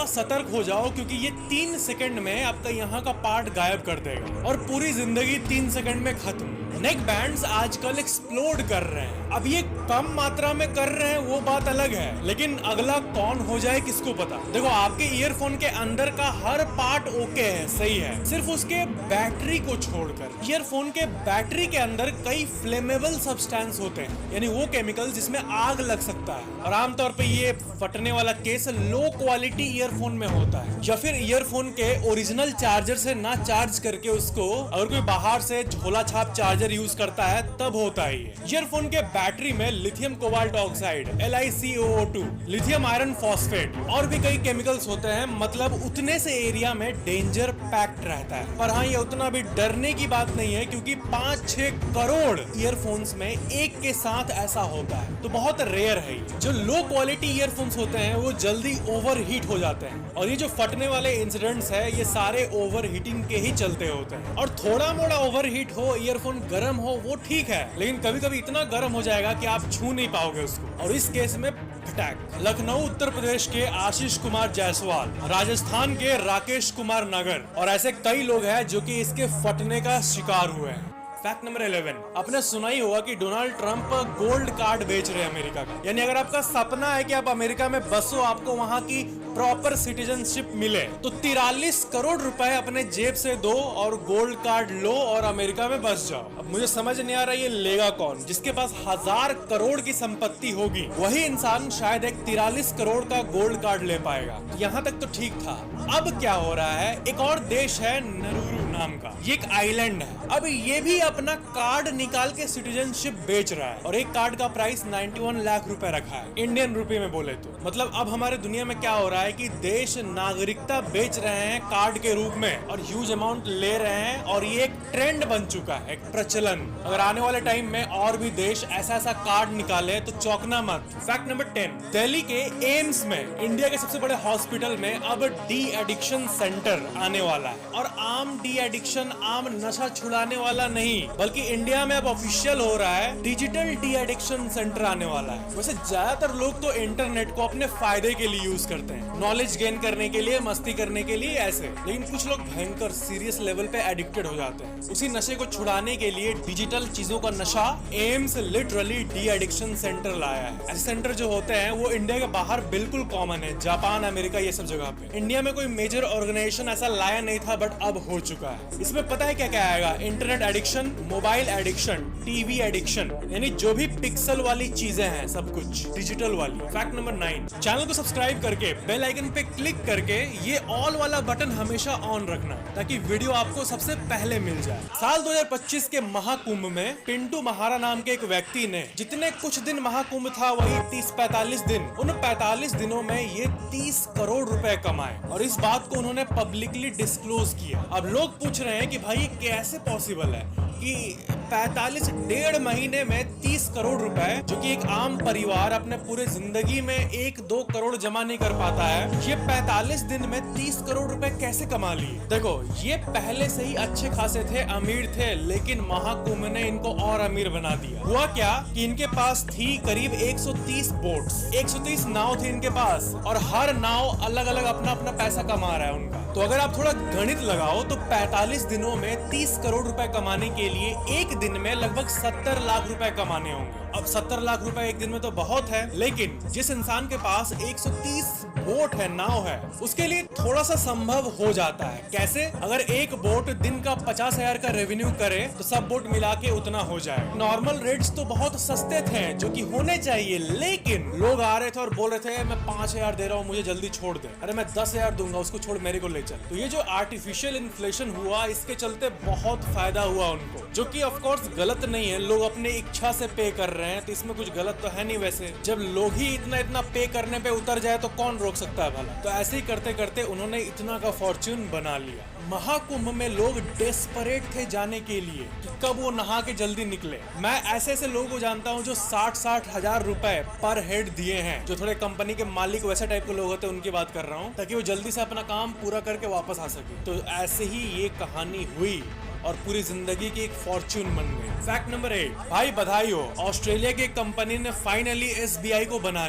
सतर्क हो जाओ, क्योंकि ये 3 सेकंड में आपका यहाँ का पार्ट गायब कर देगा और पूरी जिंदगी 3 सेकंड में खत्म। नेक बैंड्स आजकल एक्सप्लोड कर रहे हैं। अब ये कम मात्रा में कर रहे हैं वो बात अलग है, लेकिन अगला कौन हो जाए किसको पता। देखो, आपके ईयरफोन के अंदर का हर पार्ट ओके है, सही है, सिर्फ उसके बैटरी को छोड़कर। ईयरफोन के बैटरी के अंदर कई फ्लेमेबल सब्सटेंस होते हैं, यानी वो केमिकल जिसमें आग लग सकता है, और आमतौर पे ये फटने वाला केस लो क्वालिटी ईयरफोन में होता है, या फिर ईयरफोन के ओरिजिनल चार्जर से ना चार्ज करके उसको अगर कोई बाहर से झोला छाप चार्जर यूज करता है तब होता है ये। ईयरफोन के बैटरी में lithium cobalt oxide LiCOO2, lithium iron phosphate और भी कई केमिकल्स होते हैं, मतलब उतने से एरिया में डेंजर पैक्ड रहता है। पर हाँ, ये उतना भी डरने की बात नहीं है, क्योंकि 5-6 करोड़ ईयरफोन्स में एक के साथ ऐसा होता है, तो बहुत रेयर है। जो लो क्वालिटी ईयरफोन्स होते हैं वो जल्दी ओवर हीट हो जाते हैं, और ये जो फटने वाले इंसिडेंट्स है ये सारे ओवर हीटिंग के ही चलते होते हैं। और थोड़ा मोड़ा ओवर हीट हो, ईयरफोन गर्म हो, वो ठीक है, लेकिन कभी कभी इतना गर्म हो जाएगा कि आप छू नहीं पाओगे उसको, और इस केस में फटाक। लखनऊ उत्तर प्रदेश के आशीष कुमार जायसवाल, राजस्थान के राकेश कुमार नगर और ऐसे कई लोग हैं जो कि इसके फटने का शिकार हुए हैं। फैक्ट नंबर 11, आपने सुना ही होगा कि डोनाल्ड ट्रंप गोल्ड कार्ड बेच रहे हैं अमेरिका का। यानी अगर आपका सपना है कि आप अमेरिका में बसो, आपको वहां की प्रॉपर सिटीजनशिप मिले, तो 43 करोड़ रुपए अपने जेब से दो और गोल्ड कार्ड लो और अमेरिका में बस जाओ। अब मुझे समझ नहीं आ रहा ये लेगा कौन। जिसके पास 1000 करोड़ की संपत्ति होगी वही इंसान शायद एक 43 करोड़ का गोल्ड कार्ड ले पाएगा। यहाँ तक तो ठीक था। अब क्या हो रहा है, एक और देश है नरूरू नाम का, ये एक आइलैंड है। अब ये भी अपना कार्ड निकाल के सिटीजनशिप बेच रहा है, और एक कार्ड का प्राइस 91 लाख रुपए रखा है इंडियन रुपए में बोले तो। मतलब अब हमारे दुनिया में क्या हो रहा है कि देश नागरिकता बेच रहे हैं कार्ड के रूप में और ह्यूज अमाउंट ले रहे हैं, और ये एक ट्रेंड बन चुका है, एक प्रचलन। अगर आने वाले टाइम में और भी देश ऐसा ऐसा कार्ड निकाले तो चौंकना मत। फैक्ट नंबर 10, दिल्ली के एम्स में, इंडिया के सबसे बड़े हॉस्पिटल में अब डी एडिक्शन सेंटर आने वाला है, और आम डी एडिक्शन, आम नशा छुड़ाने वाला नहीं, बल्कि इंडिया में अब ऑफिशियल हो रहा है डिजिटल डी एडिक्शन सेंटर आने वाला है। वैसे ज्यादातर लोग तो इंटरनेट को अपने फायदे के लिए यूज करते हैं, नॉलेज गेन करने के लिए, मस्ती करने के लिए ऐसे, लेकिन कुछ लोग भयंकर सीरियस लेवल पे एडिक्टेड हो जाते हैं। उसी नशे को छुड़ाने के लिए डिजिटल चीजों का नशा AIIMS literally de addiction centre लाया है। ऐसे सेंटर जो होते हैं वो इंडिया के बाहर बिल्कुल कॉमन है, जापान, अमेरिका, ये सब जगह पे। इंडिया में कोई मेजर ऑर्गेनाइजेशन ऐसा लाया नहीं था, बट अब हो चुका है। इसमें पता है क्या क्या आएगा, internet addiction, mobile addiction, TV addiction, यानी जो भी पिक्सल वाली चीजें हैं सब कुछ डिजिटल वाली। फैक्ट नंबर 9, चैनल को सब्सक्राइब करके बेल आइकन पे क्लिक करके ये ऑल वाला बटन हमेशा ऑन रखना, ताकि वीडियो आपको सबसे पहले मिल जाए। साल 2025 के महाकुंभ में पिंटू महारा नाम के एक व्यक्ति ने, जितने कुछ दिन महाकुंभ था वही 30-45 दिन, उन 45 दिनों में ये 30 करोड़ रुपए कमाए, और इस बात को उन्होंने पब्लिकली डिस्क्लोज किया। अब लोग पूछ रहे हैं कि भाई ये कैसे पॉसिबल है कि 45 महीने में 30 करोड़ रुपए, जो कि एक आम परिवार अपने पूरे जिंदगी में 1-2 करोड़ जमा नहीं कर पाता है, ये 45 दिन में 30 करोड़ रुपए कैसे कमा लिए। देखो, ये पहले से ही अच्छे खासे थे, अमीर थे, लेकिन महाकुंभ ने इनको और अमीर बना दिया। हुआ क्या कि इनके पास थी करीब 130 बोट्स, 130 नाव थी इनके पास, और हर नाव अलग अलग अपना अपना पैसा कमा रहा है उनका। तो अगर आप थोड़ा गणित लगाओ तो 45 दिनों में 30 करोड़ रुपए कमाने के लिए एक दिन में लगभग 70 लाख रुपए कमाने होंगे। अब 70 लाख रुपए एक दिन में तो बहुत है, लेकिन जिस इंसान के पास 130 बोट है, नाव है, उसके लिए थोड़ा सा संभव हो जाता है। कैसे? अगर एक बोट दिन का 50,000 का रेवेन्यू करे तो सब बोट मिला के उतना हो जाए। नॉर्मल रेट्स तो बहुत सस्ते थे, जो कि होने चाहिए, लेकिन लोग आ रहे थे और बोल रहे थे मैं 5,000 दे रहा हूँ, मुझे जल्दी छोड़ दे। अरे मैं 10,000 दूंगा, उसको छोड़, मेरे को ले चल। तो ये जो आर्टिफिशियल इन्फ्लेशन हुआ, इसके चलते बहुत फायदा हुआ उनको, जो कि ऑफ कोर्स गलत नहीं है। लोग अपने इच्छा से पे कर रहे हैं, तो इसमें कुछ गलत तो है नहीं। वैसे जब लोग ही इतना इतना पे करने पे उतर जाए तो कौन रोक सकता है भला। तो ऐसे ही करते करते उन्होंने इतना का फॉर्च्यून बना लिया। महाकुंभ में लोग डेस्परेट थे जाने के लिए कि कब वो नहा के जल्दी निकले। मैं ऐसे ऐसे लोगों को जानता हूँ जो 60-60 हजार रुपए पर हेड दिए हैं, जो थोड़े कंपनी के मालिक वैसे टाइप के लोग होते हैं, उनकी बात कर रहा हूँ, ताकि वो जल्दी से अपना काम पूरा करके वापस आ सके। तो ऐसे ही ये कहानी हुई और पूरी जिंदगी की एक फॉर्च्यून बन गई। फैक्ट नंबर 8, भाई बधाई हो, ऑस्ट्रेलिया की कंपनी ने फाइनली SBI को बना